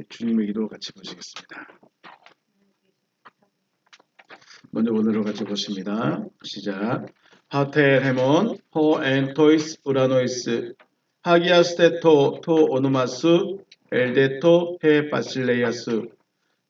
주님의 기도 같이 보시겠습니다. 먼저 오늘을 같이 보십니다. 시작. 하텔 헤몬 호엔 토이스 우라노이스 하기아스테토 토 오노마스 엘데토 헤 바실레이아스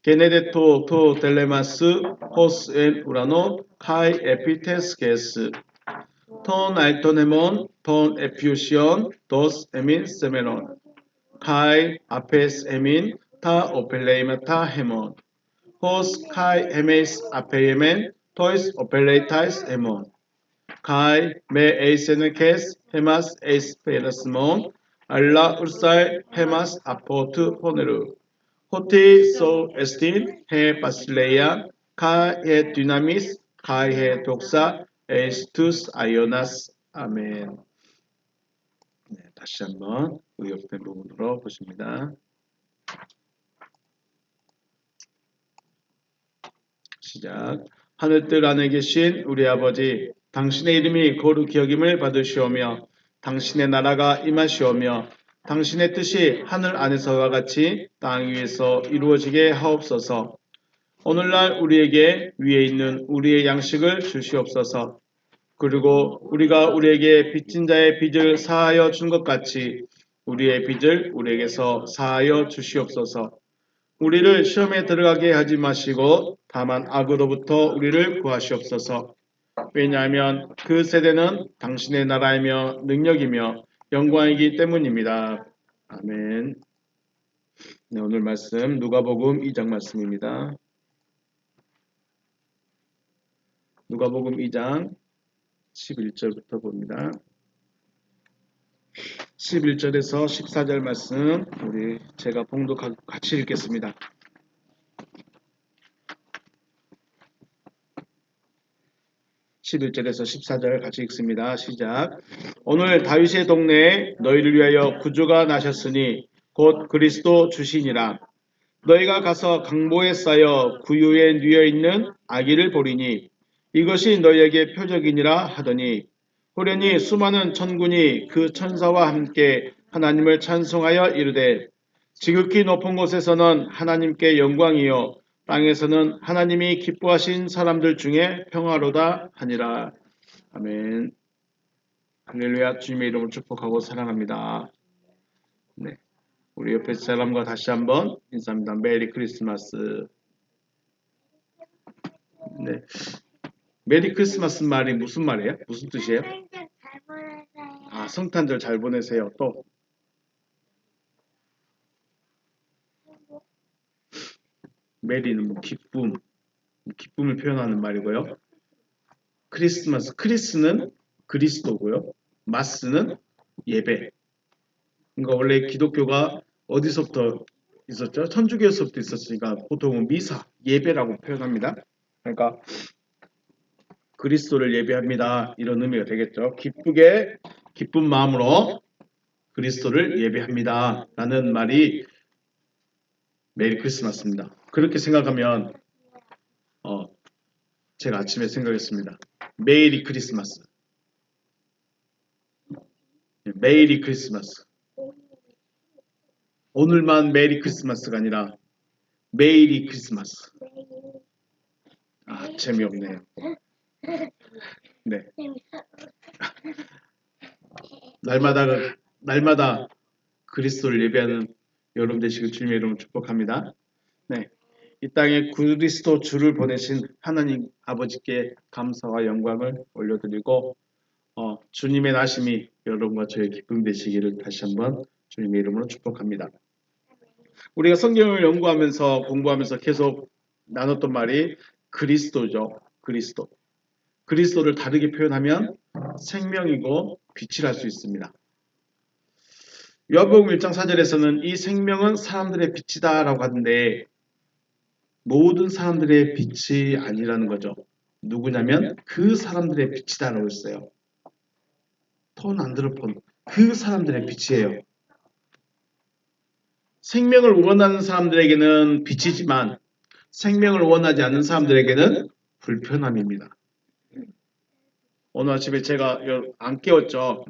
게네데토 토 델레마스 호스 엔 우라노 카이 에피테스게스 톤 알토네몬 톤 에피우시온 도스 에민 세메론 카이 아페스 에민 타 오펠레이마타 헤몬 호스 카이 헤메이스 아페이멘 토이스 오펠레이타이스 헤몬 카이 메 에이세네케스 헤마스 에이스 페라스몬 알라 울사이 헤마스 아포트 포네르 호티 소 에스틴 헤 바실레이아 카헤 디나미스 카헤 독사 에스투스 아이오나스 아멘. 네, 다시 한번 의역된 부분으로 보십니다. 시작. 하늘뜰 안에 계신 우리 아버지, 당신의 이름이 거룩히 여김을 받으시오며 당신의 나라가 임하시오며 당신의 뜻이 하늘 안에서와 같이 땅 위에서 이루어지게 하옵소서. 오늘날 우리에게 위에 있는 우리의 양식을 주시옵소서. 그리고 우리가 우리에게 빚진 자의 빚을 사하여 준 것 같이 우리의 빚을 우리에게서 사하여 주시옵소서. 우리를 시험에 들어가게 하지 마시고 다만 악으로부터 우리를 구하시옵소서. 왜냐하면 그 세대는 당신의 나라이며 능력이며 영광이기 때문입니다. 아멘. 네, 오늘 말씀 누가복음 2장 말씀입니다. 누가복음 2장 11절부터 봅니다. 11절에서 14절 말씀 우리 제가 봉독하고 같이 읽겠습니다. (11절에서 14절) 같이 읽습니다. 시작. 오늘 다윗의 동네에 너희를 위하여 구주가 나셨으니 곧 그리스도 주시니라. 너희가 가서 강보에 쌓여 구유에 뉘어 있는 아기를 보리니 이것이 너희에게 표적이니라 하더니 호련히 수많은 천군이 그 천사와 함께 하나님을 찬송하여 이르되 지극히 높은 곳에서는 하나님께 영광이요 땅에서는 하나님이 기뻐하신 사람들 중에 평화로다 하니라. 아멘. 할렐루야. 주님의 이름을 축복하고 사랑합니다. 네, 우리 옆에 사람과 다시 한번 인사합니다. 메리 크리스마스. 네, 메리 크리스마스 말이 무슨 말이에요? 무슨 뜻이에요? 아, 성탄절 잘 보내세요. 또 메리는 뭐 기쁨을 표현하는 말이고요. 크리스마스, 크리스는 그리스도고요. 마스는 예배. 그러니까 원래 기독교가 어디서부터 있었죠? 천주교에서부터 있었으니까 보통은 미사, 예배라고 표현합니다. 그러니까 그리스도를 예배합니다. 이런 의미가 되겠죠. 기쁜 마음으로 그리스도를 예배합니다. 라는 말이 메리 크리스마스입니다. 그렇게 생각하면 제가 아침에 생각했습니다. 메리 크리스마스. 메리 크리스마스. 오늘만 메리 크리스마스가 아니라 메리 크리스마스. 아, 재미없네요. 네. 날마다 그리스도를 예배하는 여러분 되시길 주님의 이름으로 축복합니다. 네. 이 땅에 그리스도 주를 보내신 하나님 아버지께 감사와 영광을 올려드리고 주님의 나심이 여러분과 저의 기쁨 되시기를 다시 한번 주님의 이름으로 축복합니다. 우리가 성경을 연구하면서 공부하면서 계속 나눴던 말이 그리스도죠. 그리스도를 다르게 표현하면 생명이고 빛이라 할 수 있습니다. 요한복음 1장 4절에서는 이 생명은 사람들의 빛이다 라고 하는데 모든 사람들의 빛이 아니라는 거죠. 누구냐면 그 사람들의 빛이다 라고 했어요. 톤 안드로폰, 그 사람들의 빛이에요. 생명을 원하는 사람들에게는 빛이지만 생명을 원하지 않는 사람들에게는 불편함입니다. 오늘 아침에 제가 안 깨웠죠.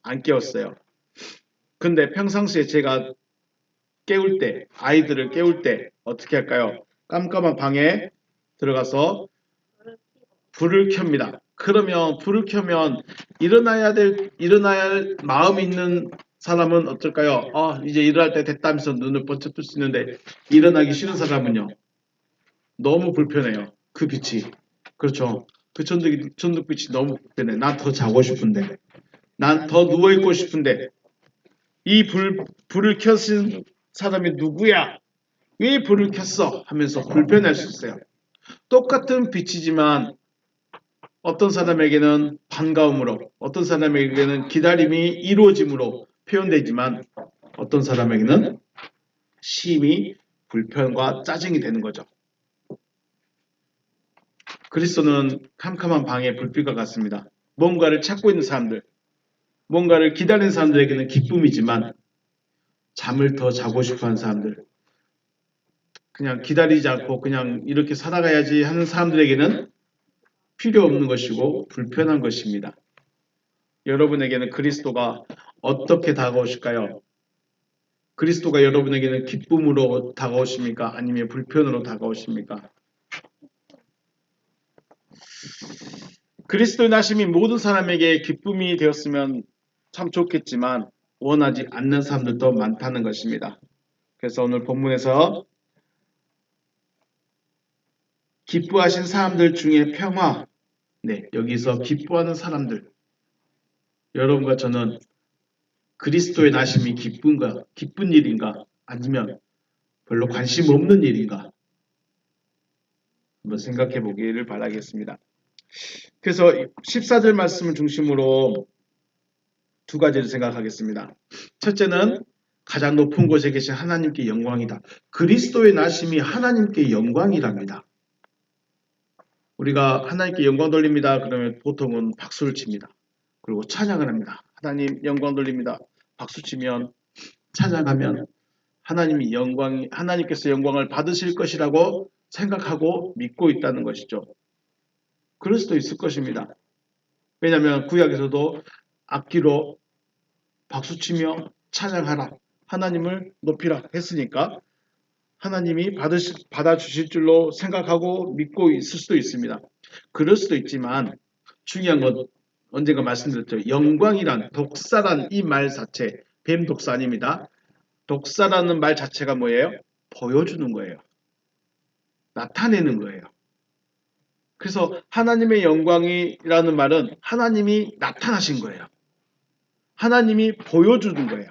안 깨웠어요. 근데 평상시에 제가 깨울 때, 아이들을 깨울 때 어떻게 할까요? 깜깜한 방에 들어가서 불을 켭니다. 그러면 불을 켜면 일어나야 할 마음이 있는 사람은 어떨까요? 이제 일어날 때 됐다면서 눈을 번쩍 뜰 수 있는데 일어나기 싫은 사람은요. 너무 불편해요. 그 빛이. 그렇죠. 그 천둥빛이 너무 불편해. 난 더 자고 싶은데. 난 더 누워있고 싶은데. 불을 켜신 사람이 누구야? 왜 불을 켰어? 하면서 불편할 수 있어요. 똑같은 빛이지만 어떤 사람에게는 반가움으로, 어떤 사람에게는 기다림이 이루어짐으로 표현되지만 어떤 사람에게는 심히 불편과 짜증이 되는 거죠. 그리스도는 캄캄한 방의 불빛과 같습니다. 뭔가를 찾고 있는 사람들, 뭔가를 기다리는 사람들에게는 기쁨이지만 잠을 더 자고 싶어하는 사람들, 그냥 기다리지 않고 그냥 이렇게 살아가야지 하는 사람들에게는 필요 없는 것이고 불편한 것입니다. 여러분에게는 그리스도가 어떻게 다가오실까요? 그리스도가 여러분에게는 기쁨으로 다가오십니까? 아니면 불편으로 다가오십니까? 그리스도의 나심이 모든 사람에게 기쁨이 되었으면 참 좋겠지만 원하지 않는 사람들도 많다는 것입니다. 그래서 오늘 본문에서 기뻐하신 사람들 중에 평화, 여기서 기뻐하는 사람들, 여러분과 저는 그리스도의 나심이 기쁜 일인가? 아니면 별로 관심 없는 일인가? 한번 생각해 보기를 바라겠습니다. 그래서 14절 말씀을 중심으로 두 가지를 생각하겠습니다. 첫째는 가장 높은 곳에 계신 하나님께 영광이다. 그리스도의 나심이 하나님께 영광이랍니다. 우리가 하나님께 영광 돌립니다. 그러면 보통은 박수를 칩니다. 그리고 찬양을 합니다. 하나님 영광 돌립니다. 박수 치면 찬양하면 하나님께서 영광을 받으실 것이라고 생각하고 믿고 있다는 것이죠. 그럴 수도 있을 것입니다. 왜냐하면 구약에서도 악기로 박수치며 찬양하라, 하나님을 높이라 했으니까 하나님이 받아주실 줄로 생각하고 믿고 있을 수도 있습니다. 그럴 수도 있지만 중요한 건 언젠가 말씀드렸죠. 영광이란 독사란 이 말 자체, 뱀 독사 아닙니다. 독사라는 말 자체가 뭐예요? 보여주는 거예요. 나타내는 거예요. 그래서 하나님의 영광이라는 말은 하나님이 나타나신 거예요. 하나님이 보여주는 거예요.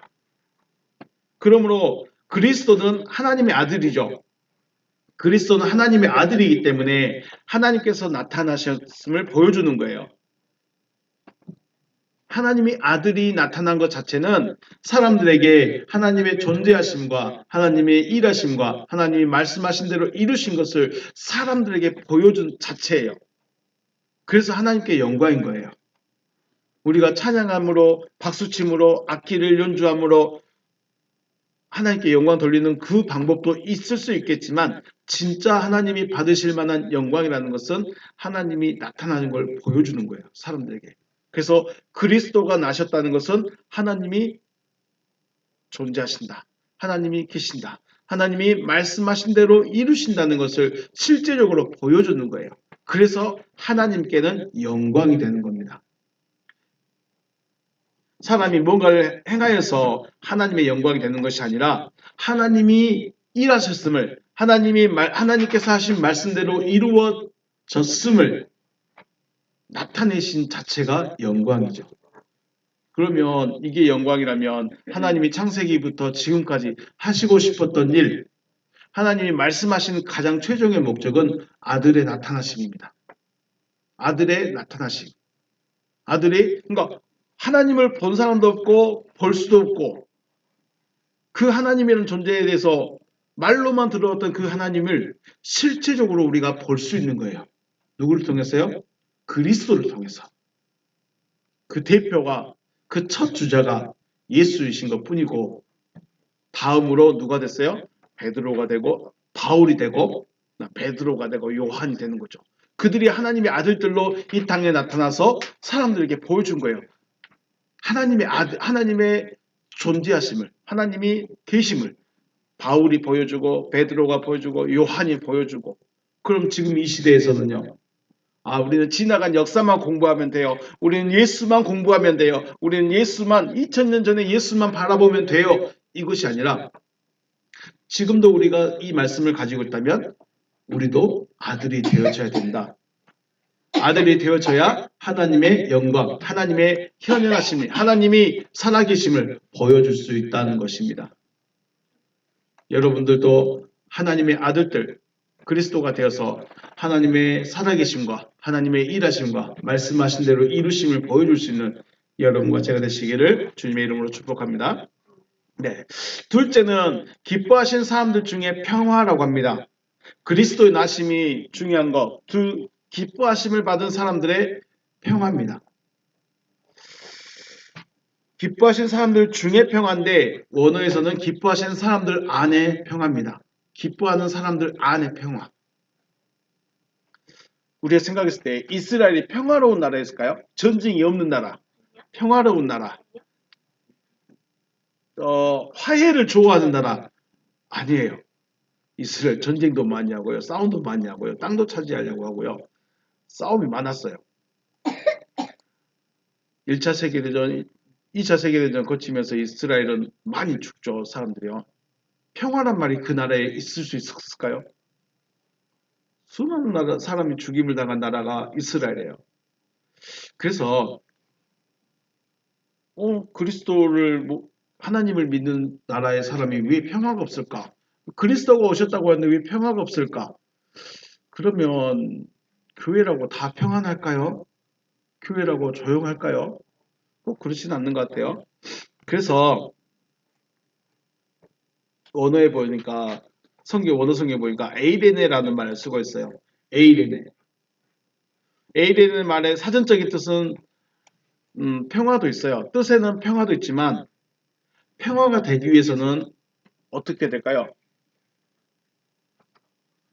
그러므로 그리스도는 하나님의 아들이죠. 그리스도는 하나님의 아들이기 때문에 하나님께서 나타나셨음을 보여주는 거예요. 하나님이 아들이 나타난 것 자체는 사람들에게 하나님의 존재하심과 하나님의 일하심과 하나님이 말씀하신 대로 이루신 것을 사람들에게 보여준 자체예요. 그래서 하나님께 영광인 거예요. 우리가 찬양함으로 박수침으로 악기를 연주함으로 하나님께 영광 돌리는 그 방법도 있을 수 있겠지만 진짜 하나님이 받으실 만한 영광이라는 것은 하나님이 나타나는 걸 보여주는 거예요. 사람들에게. 그래서 그리스도가 나셨다는 것은 하나님이 존재하신다. 하나님이 계신다. 하나님이 말씀하신 대로 이루신다는 것을 실제적으로 보여주는 거예요. 그래서 하나님께는 영광이 되는 겁니다. 사람이 뭔가를 행하여서 하나님의 영광이 되는 것이 아니라 하나님이 일하셨음을 하나님께서 하신 말씀대로 이루어졌음을 나타내신 자체가 영광이죠. 그러면 이게 영광이라면 하나님이 창세기부터 지금까지 하시고 싶었던 일, 하나님이 말씀하신 가장 최종의 목적은 아들의 나타나심입니다. 아들의 나타나심. 그러니까 하나님을 본 사람도 없고 볼 수도 없고 그 하나님이라는 존재에 대해서 말로만 들어왔던 그 하나님을 실체적으로 우리가 볼 수 있는 거예요. 누구를 통해서요? 그리스도를 통해서. 그 대표가 그 첫 주자가 예수이신 것 뿐이고 다음으로 누가 됐어요? 베드로가 되고 바울이 되고 베드로가 되고 요한이 되는 거죠. 그들이 하나님의 아들들로 이 땅에 나타나서 사람들에게 보여준 거예요. 하나님의 존재하심을, 하나님이 계심을, 바울이 보여주고 베드로가 보여주고 요한이 보여주고 그럼 지금 이 시대에서는요. 우리는 지나간 역사만 공부하면 돼요. 우리는 예수만 공부하면 돼요. 우리는 예수만 2000년 전에 예수만 바라보면 돼요. 이것이 아니라 지금도 우리가 이 말씀을 가지고 있다면 우리도 아들이 되어져야 된다. 아들이 되어져야 하나님의 영광, 하나님의 현현하심이, 하나님이 살아계심을 보여줄 수 있다는 것입니다. 여러분들도 하나님의 아들들, 그리스도가 되어서 하나님의 살아계심과 하나님의 일하심과 말씀하신 대로 이루심을 보여줄 수 있는 여러분과 제가 되시기를 주님의 이름으로 축복합니다. 네, 둘째는 기뻐하신 사람들 중에 평화라고 합니다. 그리스도의 나심이 중요한 것, 기뻐하심을 받은 사람들의 평화입니다. 기뻐하신 사람들 중에 평화인데 원어에서는 기뻐하신 사람들 안에 평화입니다. 기뻐하는 사람들 안에 평화. 우리가 생각했을 때 이스라엘이 평화로운 나라였을까요? 전쟁이 없는 나라, 평화로운 나라, 화해를 좋아하는 나라 아니에요. 이스라엘 전쟁도 많이 하고요. 싸움도 많이 하고요. 땅도 차지하려고 하고요. 싸움이 많았어요. 1차 세계대전, 2차 세계대전 거치면서 이스라엘은 많이 죽죠. 사람들이요. 평화란 말이 그 나라에 있을 수 있었을까요? 수많은 사람이 죽임을 당한 나라가 이스라엘이에요. 그래서 그리스도를 하나님을 믿는 나라의 사람이 왜 평화가 없을까? 그리스도가 오셨다고 하는데 왜 평화가 없을까? 그러면 교회라고 다 평안할까요? 교회라고 조용할까요? 꼭 그렇진 않는 것 같아요. 그래서 원어에 보니까 원어 성경에 보니까 에이레네라는 말을 쓰고 있어요. 에이레네. 에이레네 말의 사전적인 뜻은 평화도 있어요. 뜻에는 평화도 있지만 평화가 되기 위해서는 어떻게 될까요?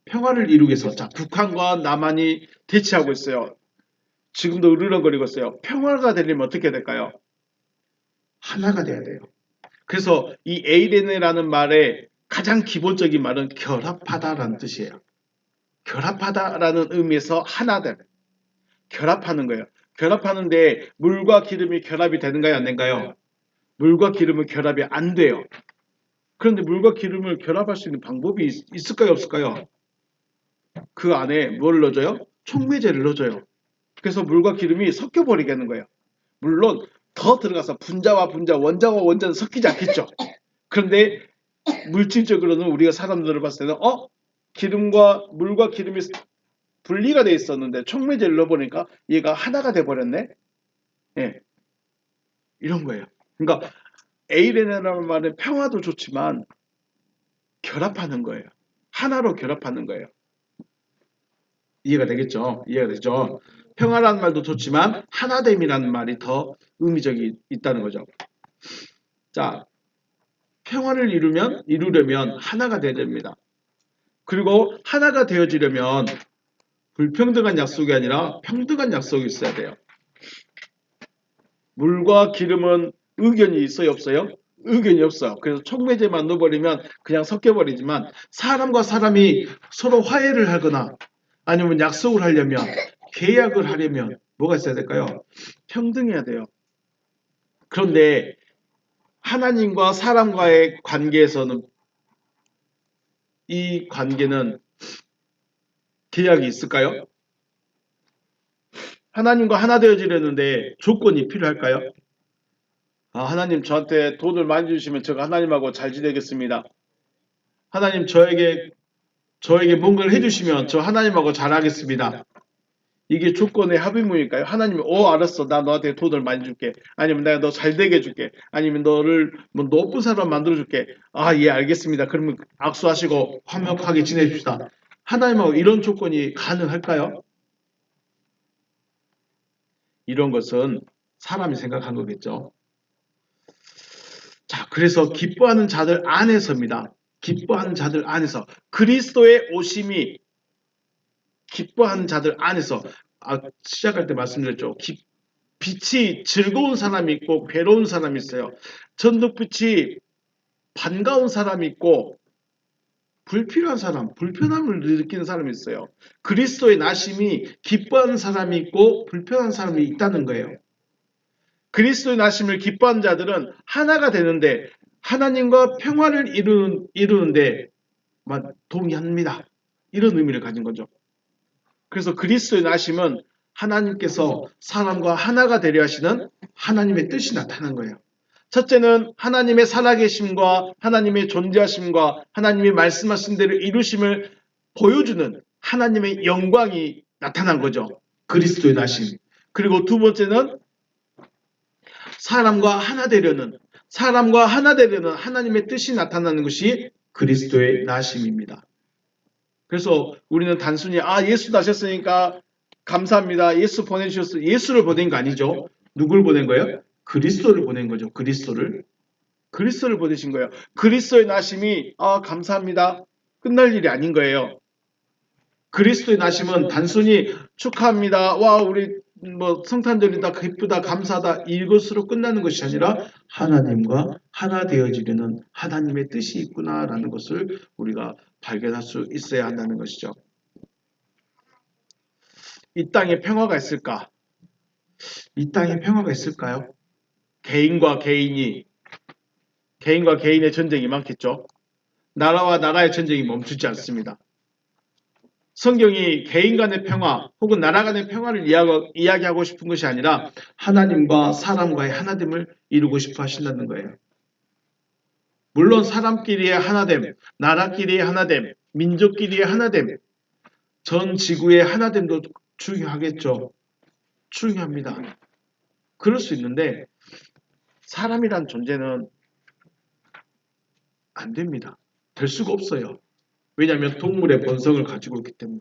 평화를 이루기 위해서 북한과 남한이 대치하고 있어요. 지금도 으르렁거리고 있어요. 평화가 되려면 어떻게 될까요? 하나가 돼야 돼요. 그래서 이 에이레네라는 말의 가장 기본적인 말은 결합하다라는 뜻이에요. 결합하다라는 의미에서 하나됨. 결합하는 거예요. 결합하는데 물과 기름이 결합이 되는가요? 안 되는가요? 물과 기름은 결합이 안 돼요. 그런데 물과 기름을 결합할 수 있는 방법이 있을까요? 없을까요? 그 안에 뭘 넣어줘요? 촉매제를 넣어줘요. 그래서 물과 기름이 섞여버리게 하는 거예요. 물론 더 들어가서 분자와 분자, 원자와 원자는 섞이지 않겠죠. 그런데 물질적으로는 우리가 사람들을 봤을 때는 기름과 물과 기름이 분리가 돼 있었는데 촉매제를 넣어보니까 얘가 하나가 돼버렸네. 예, 이런 거예요. 그러니까 에이레네라는 말은 평화도 좋지만 결합하는 거예요. 하나로 결합하는 거예요. 이해가 되겠죠? 이해가 되죠? 평화라는 말도 좋지만 하나됨이라는 말이 더 의미적이 있다는 거죠. 자, 평화를 이루려면 하나가 되어야 됩니다. 그리고 하나가 되어지려면 불평등한 약속이 아니라 평등한 약속이 있어야 돼요. 물과 기름은 의견이 있어요, 없어요? 의견이 없어요. 그래서 촉매제만 넣어버리면 그냥 섞여버리지만 사람과 사람이 서로 화해를 하거나 아니면 약속을 하려면 계약을 하려면 뭐가 있어야 될까요? 평등해야 돼요. 그런데 하나님과 사람과의 관계에서는 이 관계는 계약이 있을까요? 하나님과 하나 되어지려는데 조건이 필요할까요? 하나님 저한테 돈을 많이 주시면 제가 하나님하고 잘 지내겠습니다. 하나님 저에게 뭔가를 해주시면 저 하나님하고 잘하겠습니다. 이게 조건의 합의문일까요? 하나님이 알았어. 나 너한테 돈을 많이 줄게. 아니면 내가 너 잘 되게 해줄게. 아니면 너를 높은 사람 만들어줄게. 예, 알겠습니다. 그러면 악수하시고 화목하게 지내십시다. 하나님하고 이런 조건이 가능할까요? 이런 것은 사람이 생각한 거겠죠. 자, 그래서 기뻐하는 자들 안에서입니다. 기뻐하는 자들 안에서 그리스도의 오심이 기뻐하는 자들 안에서 시작할 때 말씀드렸죠. 빛이 즐거운 사람이 있고 괴로운 사람이 있어요. 전등빛이 반가운 사람이 있고 불필요한 사람, 불편함을 느끼는 사람이 있어요. 그리스도의 나심이 기뻐하는 사람이 있고 불편한 사람이 있다는 거예요. 그리스도의 나심을 기뻐하는 자들은 하나가 되는데 하나님과 평화를 이루는데 동의합니다. 이런 의미를 가진 거죠. 그래서 그리스도의 나심은 하나님께서 사람과 하나가 되려 하시는 하나님의 뜻이 나타난 거예요. 첫째는 하나님의 살아계심과 하나님의 존재하심과 하나님이 말씀하신 대로 이루심을 보여주는 하나님의 영광이 나타난 거죠. 그리스도의 나심. 그리고 두 번째는 사람과 하나 되려는 하나님의 뜻이 나타나는 것이 그리스도의 나심입니다. 그래서 우리는 단순히 예수 나셨으니까 감사합니다. 예수 보내주셨어요. 예수를 보낸 거 아니죠. 누굴 보낸 거예요? 그리스도를 보낸 거죠. 그리스도를 보내신 거예요. 그리스도의 나심이 감사합니다. 끝날 일이 아닌 거예요. 그리스도의 나심은 단순히 축하합니다. 우리 성탄절이다, 기쁘다, 감사하다 이것으로 끝나는 것이 아니라 하나님과 하나 되어지려는 하나님의 뜻이 있구나라는 것을 우리가 발견할 수 있어야 한다는 것이죠. 이 땅에 평화가 있을까? 이 땅에 평화가 있을까요? 개인과 개인의 전쟁이 많겠죠. 나라와 나라의 전쟁이 멈추지 않습니다. 성경이 개인 간의 평화 혹은 나라 간의 평화를 이야기하고 싶은 것이 아니라 하나님과 사람과의 하나됨을 이루고 싶어 하신다는 거예요. 물론 사람끼리의 하나됨, 나라끼리의 하나됨, 민족끼리의 하나됨, 전 지구의 하나됨도 중요하겠죠. 중요합니다. 그럴 수 있는데 사람이란 존재는 안 됩니다. 될 수가 없어요. 왜냐하면 동물의 본성을 가지고 있기 때문에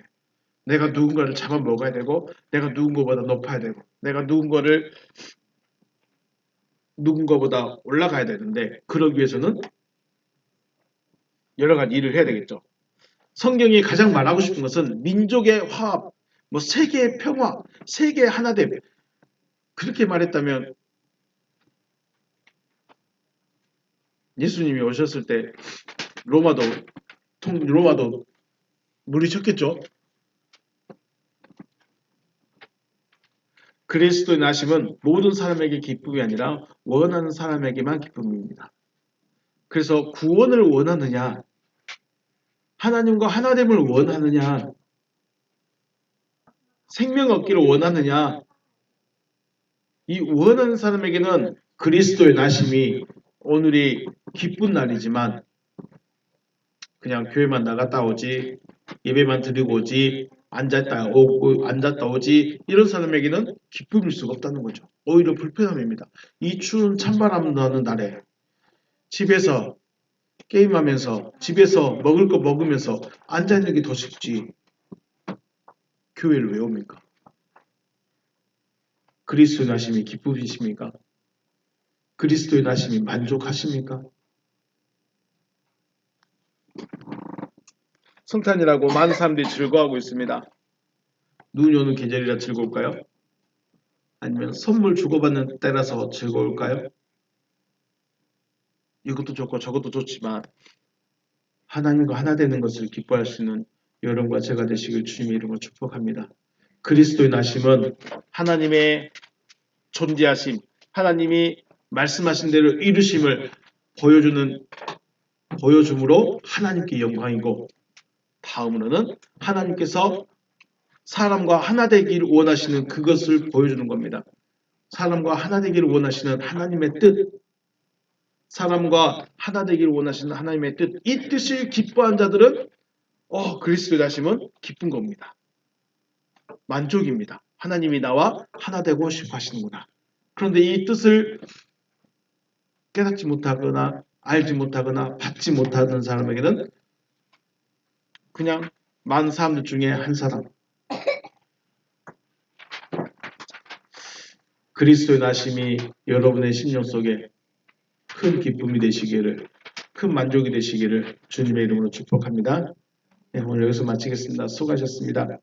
내가 누군가를 잡아먹어야 되고 내가 누군가보다 높아야 되고 내가 누군가보다 올라가야 되는데 그러기 위해서는 여러 가지 일을 해야 되겠죠. 성경이 가장 말하고 싶은 것은 민족의 화합, 세계의 평화, 세계의 하나됨 그렇게 말했다면 예수님이 오셨을 때 로마도 물리쳤겠죠. 그리스도의 나심은 모든 사람에게 기쁨이 아니라 원하는 사람에게만 기쁨입니다. 그래서 구원을 원하느냐, 하나님과 하나됨을 원하느냐, 생명 얻기를 원하느냐, 이 원하는 사람에게는 그리스도의 나심이 오늘이 기쁜 날이지만 그냥 교회만 나갔다 오지, 예배만 드리고 오지, 앉았다 오지 이런 사람에게는 기쁨일 수가 없다는 거죠. 오히려 불편함입니다. 이 추운 찬바람 나는 날에 집에서 게임하면서 집에서 먹을 거 먹으면서 앉아있는 게 더 쉽지 교회를 왜 옵니까? 그리스도의 나심이 기쁘십니까? 그리스도의 나심이 만족하십니까? 성탄이라고 많은 사람들이 즐거워하고 있습니다. 눈이 오는 계절이라 즐거울까요? 아니면 선물 주고받는 때라서 즐거울까요? 이것도 좋고 저것도 좋지만 하나님과 하나 되는 것을 기뻐할 수 있는 여러분과 제가 되시길 주님의 이름으로 축복합니다. 그리스도의 나심은 하나님의 존재하심, 하나님이 말씀하신 대로 이루심을 보여줌으로 하나님께 영광이고 다음으로는 하나님께서 사람과 하나 되기를 원하시는 그것을 보여주는 겁니다. 사람과 하나 되기를 원하시는 하나님의 뜻, 사람과 하나 되기를 원하시는 하나님의 뜻, 이 뜻을 기뻐한 자들은 그리스도의 나심은 기쁜 겁니다. 만족입니다. 하나님이 나와 하나 되고 싶어 하시는구나. 그런데 이 뜻을 깨닫지 못하거나 알지 못하거나 받지 못하는 사람에게는 그냥 많은 사람들 중에 한 사람. 그리스도의 나심이 여러분의 심령 속에 큰 기쁨이 되시기를, 큰 만족이 되시기를 주님의 이름으로 축복합니다. 네, 오늘 여기서 마치겠습니다. 수고하셨습니다.